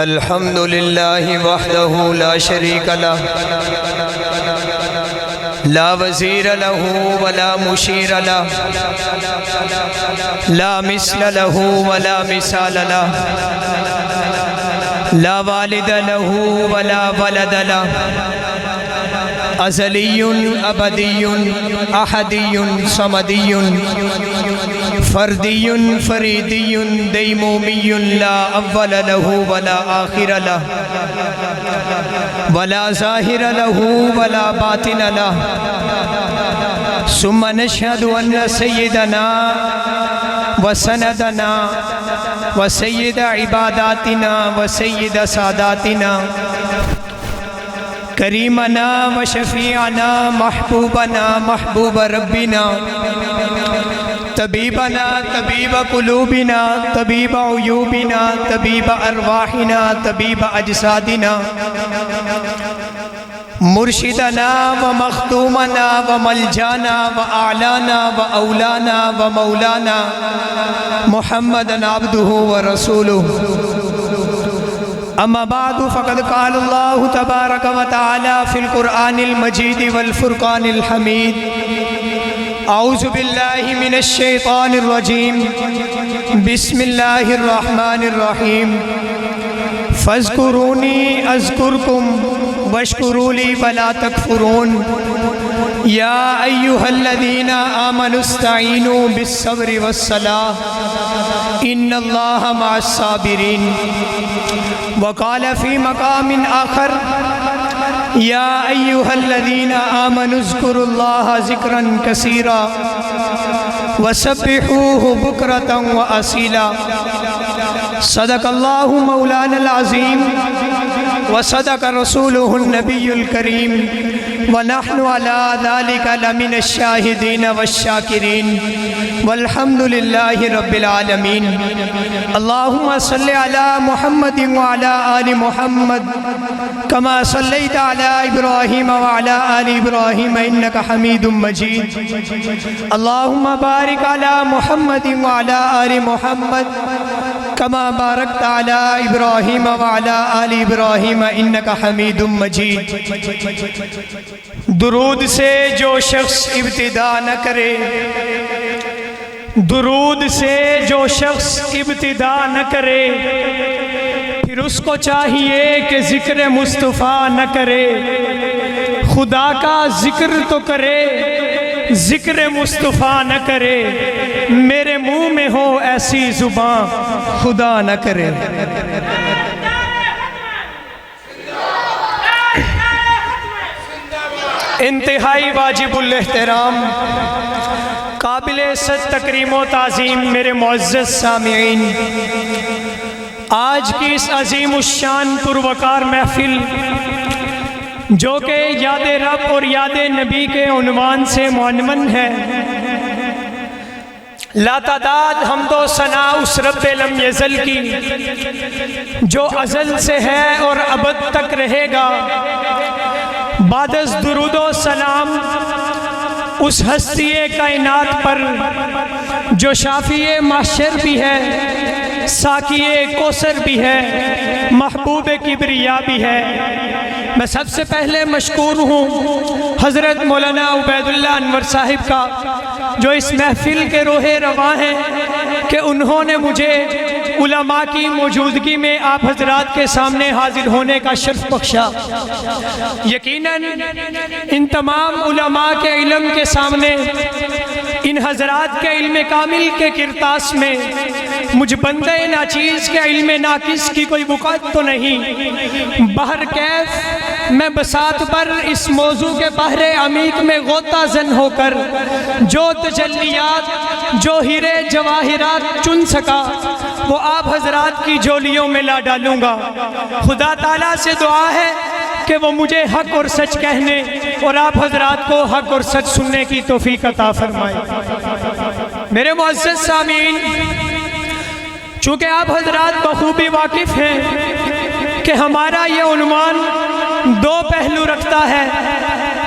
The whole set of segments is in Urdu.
الحمد للہ وحدہ لا شریک لہ لا وزیر لہ ولا مشیر لہ لا مثل لہ ولا مثال لہ لا والد لہ ولا ولد لہ ازلی ابدی احدی صمدی فردی فریدی دیمومی لا اول لہ ولا آخر لہ ولا ظاہر لہ ولا باطن لہ ثم نشہد ان سیدنا وسندنا وسید عباداتنا وسید ساداتنا کریمنا وشفیعنا محبوبنا محبوب ربنا طبیبنا طبیب قلوبنا طبیب عیوبنا طبیب ارواحنا طبیب اجسادنا مرشدنا ومختومنا وملجانا واعلانا واولانا ومولانا محمد عبدہ ورسولہ اما بعد فقد قال اللہ تبارک و تعالی فی القرآن المجید والفرقان الحمید اعوذ باللہ من الشیطان الرجیم بسم اللہ الرحمن الرحیم فاذکرونی اذکرکم واشکروا لی ولا تکفرون یا ایہا الذین آمنوا استعینوا بالصبر والصلاة ان اللہ مع الصابرین وقال فی مقام آخر یا ایہا الذین آمنوا اذکروا اللہ ذکرا کثیرا وسبحوہ بکرتا واسیلا صدق اللہ مولانا العظیم وصدق رسولہ النبی الکریم ونحن على ذلك لمن الشاہدین والشاکرین والحمد للہ رب العالمین اللہم صلی علی محمد وعلى آل محمد کما صلیت علی ابراہیم وعلى آل ابراہیم انکا حمید مجید اللہم بارک علی محمد وعلى آل محمد کما بارکت علی ابراہیم وعلی آل ابراہیم انکا حمید مجید درود سے جو شخص ابتدا نہ کرے درود سے جو شخص ابتدا نہ کرے پھر اس کو چاہیے کہ ذکر مصطفیٰ نہ کرے خدا کا ذکر تو کرے ذکر مصطفیٰ نہ کرے میرے منہ میں ہو ایسی زبان خدا نہ کرے انتہائی واجب الاحترام قابل صد تکریم و تعظیم میرے معزز سامعین، آج کی اس عظیم الشان پروقار محفل جو کہ یاد رب اور یاد نبی کے عنوان سے معنون ہے، لا تعداد حمد و ثنا اس رب لم یزل کی جو ازل سے ہے اور ابد تک رہے گا، بعد از درود و سلام اس ہستی کائنات پر جو شافی محشر بھی ہے، ساقی کوثر بھی ہے، محبوب کبریا بھی ہے۔ میں سب سے پہلے مشکور ہوں حضرت مولانا عبید اللہ انور صاحب کا جو اس محفل کے روح رواں ہیں کہ انہوں نے مجھے علماء کی موجودگی میں آپ حضرات کے سامنے حاضر ہونے کا شرف بخشا۔ یقیناً ان تمام علماء کے علم کے سامنے، ان حضرات کے علم کامل کے کرتاس میں مجھ بندہ ناچیز کے علم ناقص کی کوئی وقعت تو نہیں۔ بہر کیف میں بساط پر اس موضوع کے بحر عمیق میں غوطہ زن ہو کر جو تجلیات، جو ہیرے جواہرات چن سکا وہ آپ حضرات کی جولیوں میں لا ڈالوں گا۔ خدا تعالیٰ سے دعا ہے کہ وہ مجھے حق اور سچ کہنے اور آپ حضرات کو حق اور سچ سننے کی توفیق عطا فرمائے۔ میرے معزز سامعین، چونکہ آپ حضرات بخوبی واقف ہیں کہ ہمارا یہ عنوان دو پہلو رکھتا ہے۔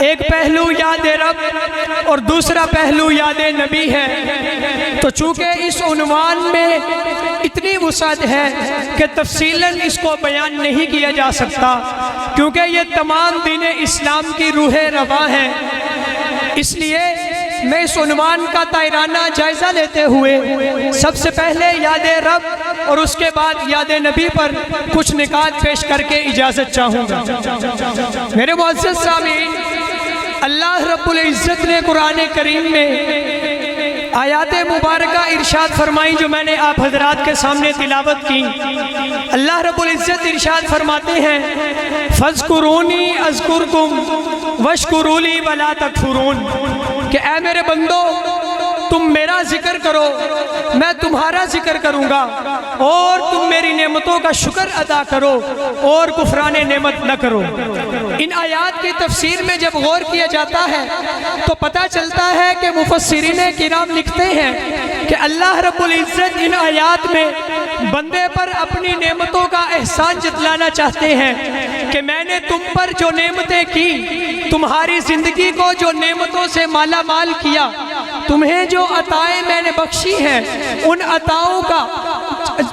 ایک پہلو یاد رب اور دوسرا پہلو یاد نبی ہے، تو چونکہ اس عنوان میں اتنی وسعت ہے کہ تفصیلاً اس کو بیان نہیں کیا جا سکتا، کیونکہ یہ تمام دین اسلام کی روح رواں ہے۔ اس لیے میں اس عنوان کا طائرانہ جائزہ لیتے ہوئے سب سے پہلے یاد رب اور اس کے بعد یاد نبی پر کچھ نکات پیش کر کے اجازت چاہوں گا۔ میرے معزز سامعین، اللہ رب العزت نے قرآن کریم میں آیات مبارکہ ارشاد فرمائیں جو میں نے آپ حضرات کے سامنے تلاوت کی۔ اللہ رب العزت ارشاد فرماتے ہیں فَاذْكُرُونِي أَذْكُرْكُمْ وَاشْكُرُوا لِي وَلَا تَكْفُرُونَ، کہ اے میرے بندو تم میرا ذکر کرو، میں تمہارا ذکر کروں گا، اور تم میری نعمتوں کا شکر ادا کرو اور کفران نعمت نہ کرو۔ ان آیات کی تفسیر میں جب غور کیا جاتا ہے تو پتہ چلتا ہے کہ مفسرین کرام لکھتے ہیں کہ اللہ رب العزت ان آیات میں بندے پر اپنی نعمتوں کا احسان جتلانا چاہتے ہیں کہ میں نے تم پر جو نعمتیں کی، تمہاری زندگی کو جو نعمتوں سے مالا مال کیا، تمہیں جو عطائیں میں نے بخشی ہیں، ان عطاؤں کا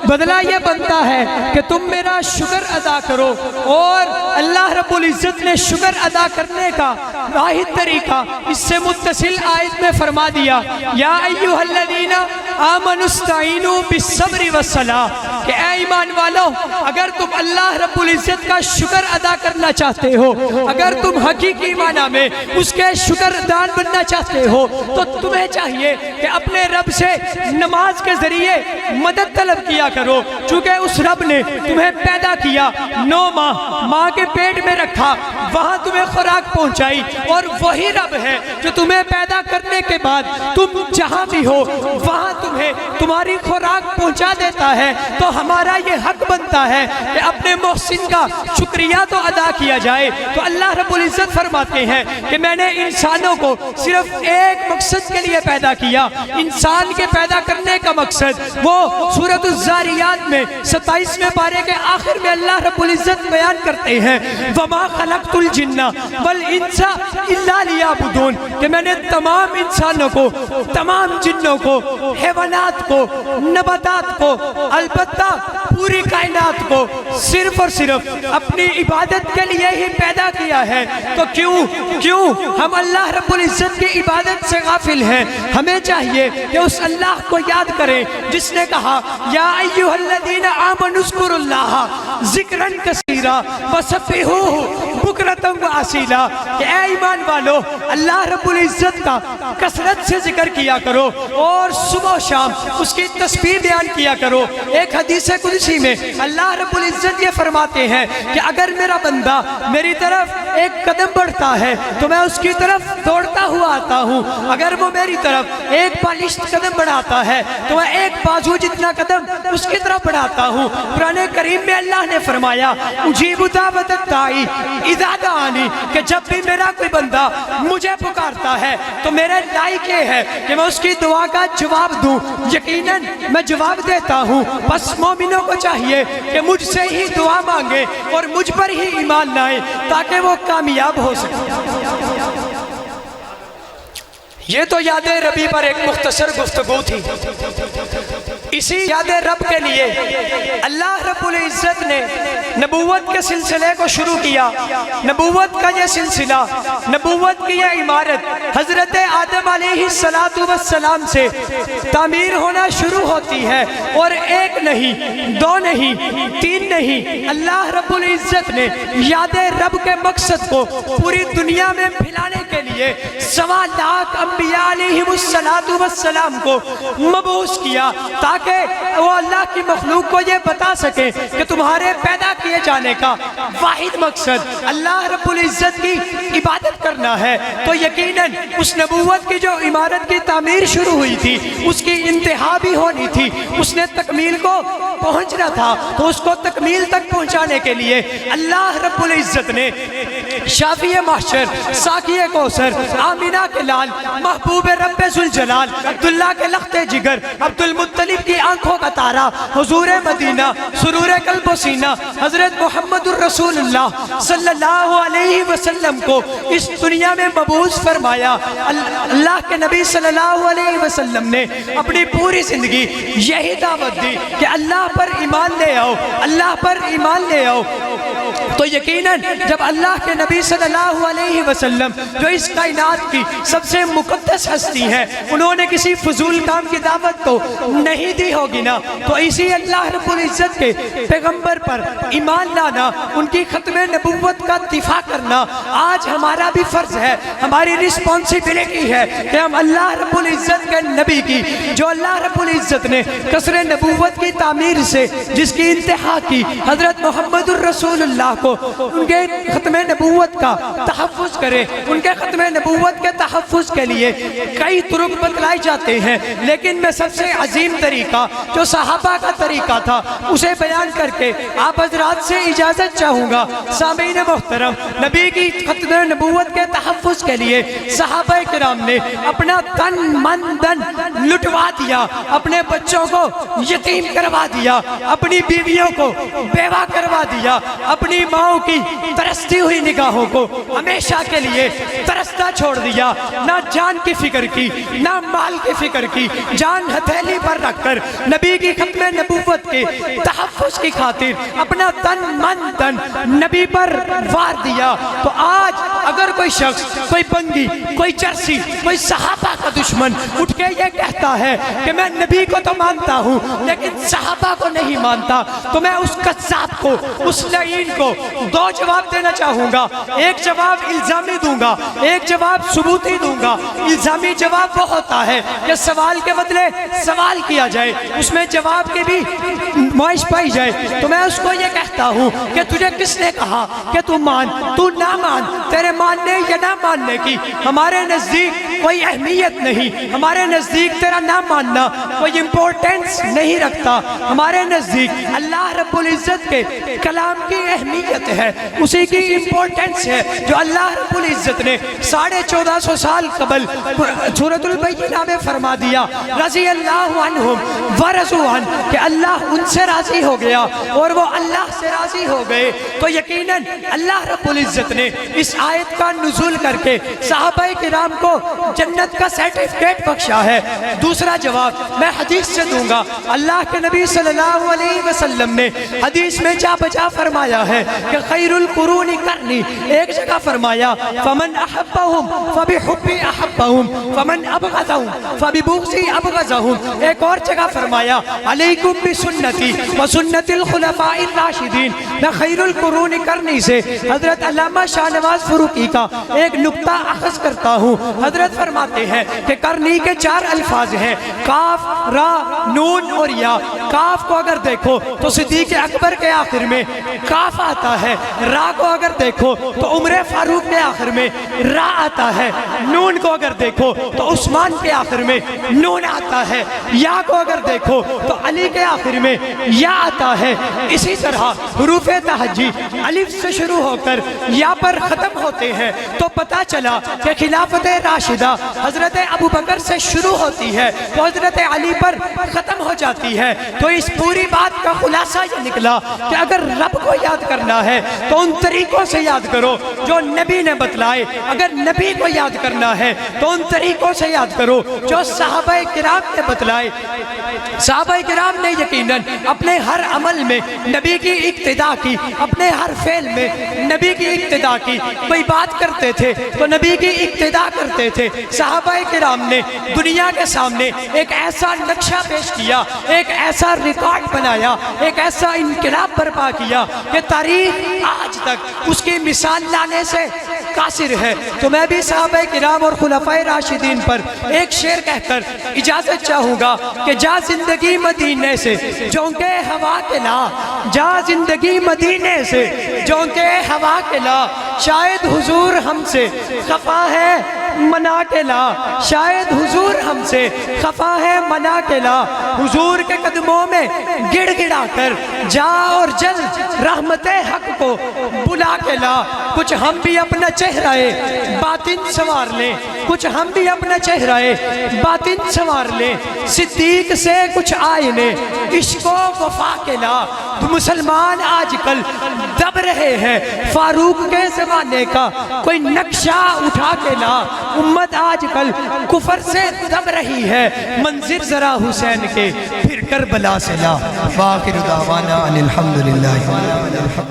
بدلہ یہ بنتا ہے کہ تم میرا شکر ادا کرو۔ اور اللہ رب العزت نے شکر ادا کرنے کا واحد طریقہ اس سے متصل آیت میں فرما دیا، یا ایھا الذین آمنوا استعینوا بالصبر والصلاۃ، کہ اے ایمان والو اگر تم اللہ رب العزت کا شکر ادا کرنا چاہتے ہو، اگر تم حقیقی معنی میں اس کے شکر دان بننا چاہتے ہو، تو تمہیں چاہیے کہ اپنے رب سے نماز کے ذریعے مدد طلب کیا کرو، چونکہ اس رب نے تمہیں پیدا کیا، 9 ماہ ماں کے پیٹ میں رکھا، وہاں تمہیں خوراک پہنچائی، اور وہی رب ہے جو تمہیں پیدا کرنے کے بعد تم جہاں بھی ہو وہاں تمہیں تمہاری خوراک پہنچا دیتا ہے۔ تو ہمارا یہ حق بنتا ہے کہ اپنے محسن کا شکریہ تو ادا کیا جائے۔ تو اللہ رب العزت فرماتے ہیں کہ میں نے انسانوں کو صرف ایک مقصد کے لیے پیدا کیا۔ انسان کے پیدا کرنے کا مقصد وہ سورۃ الذاریات میں 27ویں پارے کے آخر میں اللہ رب العزت بیان کرتے ہیں، وَمَا خَلَقْتُ الْجِنَّ وَالْإِنسَ إِلَّا لِيَعْبُدُونَ، کہ میں نے تمام انسانوں کو، تمام جنوں کو، حیوانات کو، نباتات کو، البتہ پوری کائنات کو صرف اور صرف اپنی عبادت کے لیے ہی پیدا کیا ہے۔ تو کیوں ہم اللہ رب العزت کی عبادت سے غافل ہیں؟ ہمیں چاہیے کہ اس اللہ کو یاد کریں جس نے کہا یا ایھا الذین آمنوا اذکروا اللہ ذکرا کثیرا وسبحوہ بکرۃ واصیلا، کہ اے ایمان والو اللہ رب العزت کا کثرت سے ذکر کیا کرو اور صبح و شام اس کی تسبیح بیان کیا کرو۔ ایک حدیث قدسی میں اللہ رب العزت یہ فرماتے ہیں کہ اگر میرا بندہ میری طرف ایک قدم بڑھتا ہے تو میں اس کی طرف دوڑتا ہوا آتا ہوں، اگر وہ میری طرف ایک بالشت قدم بڑھاتا ہے تو میں ایک بازو جتنا قدم اس کی طرف بڑھاتا ہوں۔ قرآن کریم میں اللہ نے فرمایا اجیب دعوت الداعی اذا دعانی، کہ جب بھی میرا کوئی بندہ مجھے پکارتا ہے تو میرے لائق یہ ہے کہ میں اس کی دعا کا جواب دوں۔ یقیناً میں جواب دیتا ہوں، بس مومنوں کو چاہیے کہ مجھ سے ہی دعا مانگے اور مجھ پر ہی ایمان لائے تاکہ وہ کامیاب ہو سکے۔ یہ تو یاد ربی پر ایک مختصر گفتگو تھی۔ اسی یاد رب کے لیے اللہ رب العزت نے نبوت کے سلسلے کو شروع کیا۔ نبوت کا یہ سلسلہ، نبوت کی یہ عمارت حضرت آدم علیہ السلام سے تعمیر ہونا شروع ہوتی ہے، اور ایک نہیں، 2 نہیں، 3 نہیں، اللہ رب العزت نے یاد رب کے مقصد کو پوری دنیا میں پھیلانے کے لیے 1.25 لاکھ انبیاء علیہ السلام کو مبعوث کیا تاکہ وہ اللہ کی مخلوق کو یہ بتا سکے کہ تمہارے پیدا کیے جانے کا واحد مقصد اللہ رب العزت کی عبادت کرنا ہے۔ تو یقیناً اس نبوت کی جو عمارت کی تعمیر شروع ہوئی تھی اس کی انتہا بھی ہونی تھی، اس نے تکمیل کو پہنچنا تھا تو اس کو تکمیل تک پہنچانے کے لیے اللہ رب العزت نے شافی محشر، ساقی کوثر، آمینہ کے لال، محبوب رب ذوالجلال، عبداللہ کے لخت جگر، عبد المطلب کی آنکھوں کا تارا، حضور مدینہ، سرور قلب و سینہ، حضرت محمد الرسول اللہ صلی اللہ علیہ وسلم کو اس دنیا میں مبعوث فرمایا۔ اللہ کے نبی صلی اللہ علیہ وسلم نے اپنی پوری زندگی یہی دعوت دی کہ اللہ پر ایمان لے آؤ، اللہ پر ایمان لے آؤ۔ تو یقیناً جب اللہ کے نبی صلی اللہ علیہ وسلم جو اس کائنات کی سب سے مقدس ہستی ہے، انہوں نے کسی فضول کام کی دعوت تو نہیں دی ہوگی نا، تو اسی اللہ رب العزت کے پیغمبر پر ایمان لانا، ان کی ختم نبوت کا دفاع کرنا آج ہمارا بھی فرض ہے، ہماری رسپانسبلٹی ہے کہ ہم اللہ رب العزت کے نبی کی، جو اللہ رب العزت نے قصر نبوت کی تعمیر سے جس کی انتہا کی، حضرت محمد الرسول اللہ کو ان کے ختم نبوت کا تحفظ کرے۔ ان کے ختم نبوت کے تحفظ کے لیے کئی طرق بتلائے جاتے ہیں، لیکن میں سب سے عظیم طریقہ جو صحابہ کا طریقہ تھا اسے بیان کر کے آپ حضرات سے اجازت چاہوں گا۔ سامعین محترم، نبی کی ختم نبوت کے تحفظ کے لیے صحابہ کرام نے اپنا تن من دن لٹوا دیا، اپنے بچوں کو یتیم کروا دیا، اپنی بیویوں کو بیوہ کروا دیا، اپنی ماؤں کی ترستی ہوئی نگاہوں کو ہمیشہ کے لیے ترستا چھوڑ دیا، نہ جان کی فکر کی نہ مال کی فکر کی، جان ہتھیلی پر رکھ کر نبی کی ختم نبوت کے تحفظ کی خاطر اپنا تن من دن نبی پر وار دیا۔ تو آج اگر کوئی شخص، کوئی بنگی، کوئی چرسی، کوئی صحابہ کا دشمن اٹھ کے یہ کہتا ہے کہ میں نبی کو تو مانتا ہوں لیکن صحابہ کو نہیں مانتا، تو میں اس قذاب کو، اس لعین کو دو جواب دینا چاہوں گا۔ ایک جواب الزامی دوں گا، ایک جواب ثبوتی دوں گا۔ الزامی جواب وہ ہوتا ہے کہ سوال کے بدلے سوال کیا جائے، اس میں جواب کے بھی نمائش پائی جائے۔ تو میں اس کو یہ کہتا ہوں کہ تجھے کس نے کہا کہ تو مان، تو نہ مان، تیرے ماننے یا نہ ماننے کی ہمارے نزدیک کوئی اہمیت نہیں، ہمارے نزدیک تیرا نہ ماننا کوئی امپورٹنس نہیں رکھتا، ہمارے نزدیک اللہ رب العزت کے کلام کی اہمیت ہے، اسی کی امپورٹنس ہے جو اللہ رب العزت نے 1450 سال قبل سورۃ البینہ میں فرما دیا، رضی اللہ عنہم ورضوا عنہ، کہ اللہ ان سے راضی ہو گیا اور وہ اللہ سے راضی ہو گئے۔ تو یقیناً اللہ رب العزت نے اس آیت کا نزول کر کے صحابہ کرام کو جنت کا سرٹیفکیٹ بخشا ہے۔ دوسرا جواب میں حدیث سے دوں گا۔ اللہ کے نبی صلی اللہ علیہ وسلم نے حدیث میں جا بجا فرمایا ہے کہ خیر القرون قرنی، ایک جگہ فرمایا فمن احبہم فبحبی احبہم ومن ابغضہم فببغضی ابغضہم، ایک اور جگہ فرمایا علیکم بسنتی وسنت الخلفاء الراشدین۔ میں خیر القرون قرنی سے حضرت علامہ شاہ نواز فاروقی کا ایک نقطہ اخذ کرتا ہوں۔ حضرت فرماتے ہیں کہ قرنی کے 4 الفاظ ہیں، کاف، را، نون اور یا۔ کاف کو اگر دیکھو تو صدیق اکبر کے آخر میں کاف آتا ہے، را کو اگر دیکھو تو عمر فاروق کے آخر میں را آتا ہے، نون کو اگر دیکھو تو عثمان کے آخر میں نون آتا ہے، یا کو اگر دیکھو تو علی کے آخر میں یا آتا ہے۔ اسی طرح حروف تہجی الف سے شروع ہو کر یا پر ختم ہوتے ہیں، تو پتہ چلا کہ خلافت راشدہ حضرت ابوبکر سے شروع ہوتی ہے تو حضرت علی پر ختم ہو جاتی ہے۔ تو اس پوری بات کا خلاصہ یہ نکلا کہ اگر رب کو یاد کرنا ہے تو ان طریقوں سے یاد کرو جو نبی نے بتلائے، اگر نبی کو یاد کرنا ہے تو ان طریقوں سے یاد کرو جو صحابہ کرام نے بتلائے۔ صحابہ کرام نے یقیناً اپنے ہر عمل میں نبی کی اقتداء کی، اپنے ہر فعل میں نبی کی اقتداء کی، کوئی بات کرتے تھے تو نبی کی اقتداء کرتے تھے۔ صحابہ کرام نے دنیا کے سامنے ایک ایسا نقشہ پیش کیا، ایک ایسا ریکارڈ بنایا، ایک ایسا انقلاب برپا کیا کہ تاریخ آج تک اس کی مثال لانے سے قاصر ہے، تو میں بھی صحابہ کرام اور خلفائے راشدین پر ایک شعر کہہ کر اجازت چاہوں گا کہ جا زندگی مدینے سے جونکہ ہوا کے لا، جا زندگی مدینے سے جونکہ ہوا کے لا، شاید حضور ہم سے خفا ہے منا کے لا، شاید حضور ہم سے خفا ہے منا کے لا، حضور کے قدموں میں گڑ گڑا کر جا اور جلد رحمت حق کو بلا کے لا۔ کچھ ہم بھی اپنا چہرہ باطن سنوار لیں، کچھ ہم بھی اپنا چہرہ باطن سنوار لیں، صدیق سے کچھ آئینے عشق و وفا کے لا۔ تو مسلمان آج کل دب رہے ہیں، فاروق کے زمانے کا کوئی نقشہ اٹھا کے لا۔ امت آج کل کفر سے دب رہی ہے، منظر ذرا حسین کے پھر کربلا سے لا۔ وآخر دعوانا ان الحمدللہ۔